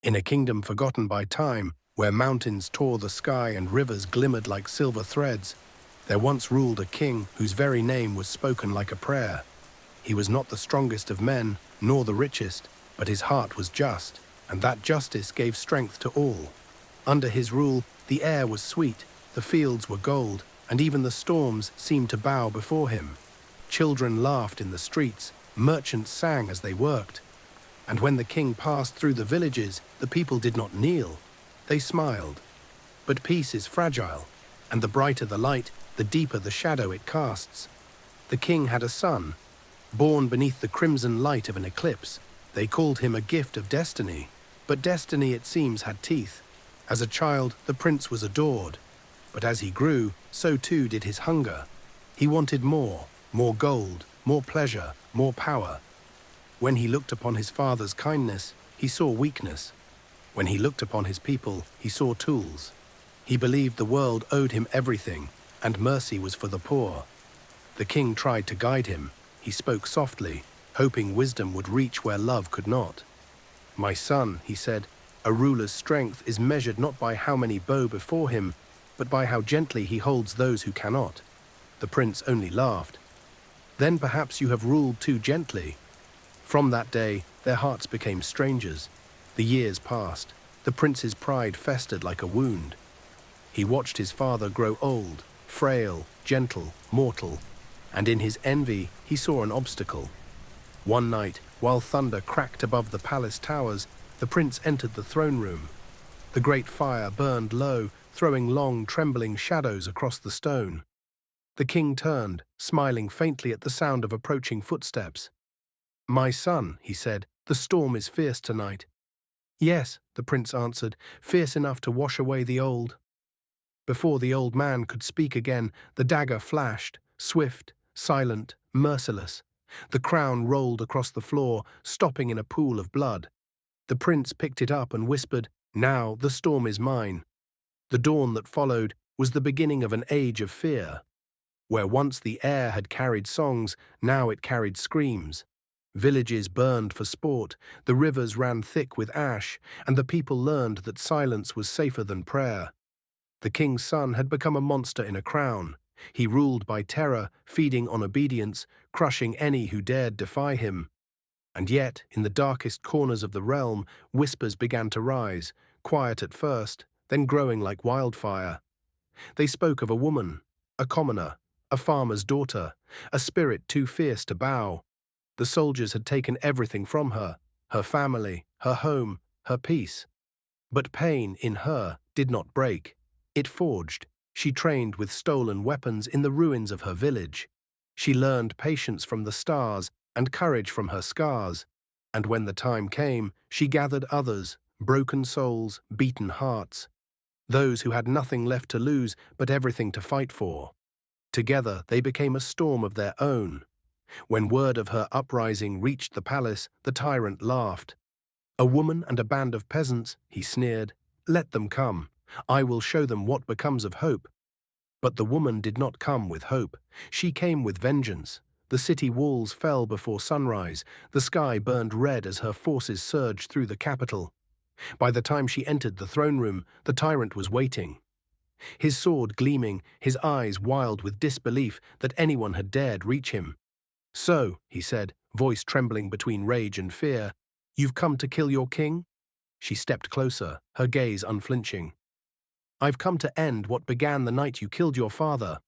In a kingdom forgotten by time, where mountains tore the sky and rivers glimmered like silver threads, there once ruled a king whose very name was spoken like a prayer. He was not the strongest of men, nor the richest, but his heart was just, and that justice gave strength to all. Under his rule, the air was sweet, the fields were gold, and even the storms seemed to bow before him. Children laughed in the streets, merchants sang as they worked. And when the king passed through the villages, the people did not kneel, they smiled. But peace is fragile, and the brighter the light, the deeper the shadow it casts. The king had a son, born beneath the crimson light of an eclipse. They called him a gift of destiny, but destiny, it seems, had teeth. As a child, the prince was adored, but as he grew, so too did his hunger. He wanted more gold, more pleasure, more power. When he looked upon his father's kindness, he saw weakness. When he looked upon his people, he saw tools. He believed the world owed him everything, and mercy was for the poor. The king tried to guide him. He spoke softly, hoping wisdom would reach where love could not. "My son," he said, "a ruler's strength is measured not by how many bow before him, but by how gently he holds those who cannot." The prince only laughed. "Then perhaps you have ruled too gently." From that day, their hearts became strangers. The years passed. The prince's pride festered like a wound. He watched his father grow old, frail, gentle, mortal, and in his envy he saw an obstacle. One night, while thunder cracked above the palace towers, the prince entered the throne room. The great fire burned low, throwing long, trembling shadows across the stone. The king turned, smiling faintly at the sound of approaching footsteps. "My son," he said, "the storm is fierce tonight." "Yes," the prince answered, "fierce enough to wash away the old." Before the old man could speak again, the dagger flashed, swift, silent, merciless. The crown rolled across the floor, stopping in a pool of blood. The prince picked it up and whispered, "Now the storm is mine." The dawn that followed was the beginning of an age of fear. Where once the air had carried songs, now it carried screams. Villages burned for sport, the rivers ran thick with ash, and the people learned that silence was safer than prayer. The king's son had become a monster in a crown. He ruled by terror, feeding on obedience, crushing any who dared defy him. And yet, in the darkest corners of the realm, whispers began to rise, quiet at first, then growing like wildfire. They spoke of a woman, a commoner, a farmer's daughter, a spirit too fierce to bow. The soldiers had taken everything from her, her family, her home, her peace. But pain, in her, did not break. It forged. She trained with stolen weapons in the ruins of her village. She learned patience from the stars and courage from her scars. And when the time came, she gathered others, broken souls, beaten hearts. Those who had nothing left to lose but everything to fight for. Together they became a storm of their own. When word of her uprising reached the palace, the tyrant laughed. "A woman and a band of peasants," he sneered. "Let them come. I will show them what becomes of hope." But the woman did not come with hope. She came with vengeance. The city walls fell before sunrise. The sky burned red as her forces surged through the capital. By the time she entered the throne room, the tyrant was waiting. His sword gleaming, his eyes wild with disbelief that anyone had dared reach him. "So," he said, voice trembling between rage and fear, "you've come to kill your king?" She stepped closer, her gaze unflinching. "I've come to end what began the night you killed your father."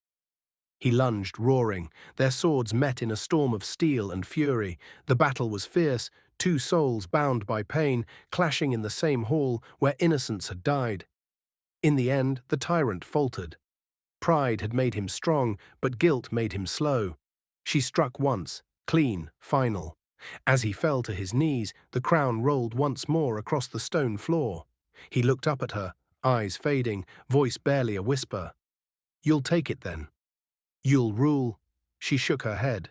He lunged, roaring. Their swords met in a storm of steel and fury. The battle was fierce, two souls bound by pain, clashing in the same hall where innocence had died. In the end, the tyrant faltered. Pride had made him strong, but guilt made him slow. She struck once, clean, final. As he fell to his knees, the crown rolled once more across the stone floor. He looked up at her, eyes fading, voice barely a whisper. "You'll take it then? You'll rule?" She shook her head.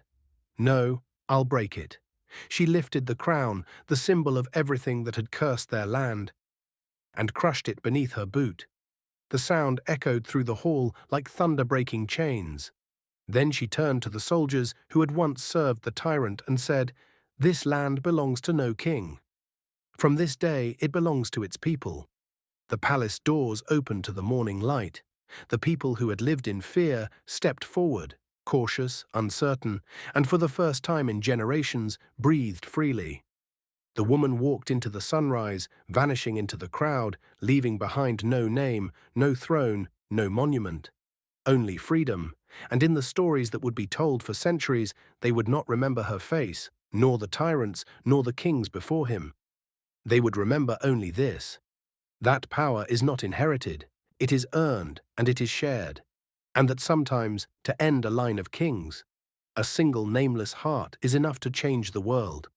"No, I'll break it." She lifted the crown, the symbol of everything that had cursed their land, and crushed it beneath her boot. The sound echoed through the hall like thunder breaking chains. Then she turned to the soldiers who had once served the tyrant and said, "This land belongs to no king." From this day, it belongs to its people. The palace doors opened to the morning light. The people who had lived in fear stepped forward, cautious, uncertain, and for the first time in generations, breathed freely. The woman walked into the sunrise, vanishing into the crowd, leaving behind no name, no throne, no monument. Only freedom, and in the stories that would be told for centuries, they would not remember her face, nor the tyrants, nor the kings before him. They would remember only this: that power is not inherited, it is earned and it is shared, and that sometimes, to end a line of kings, a single nameless heart is enough to change the world.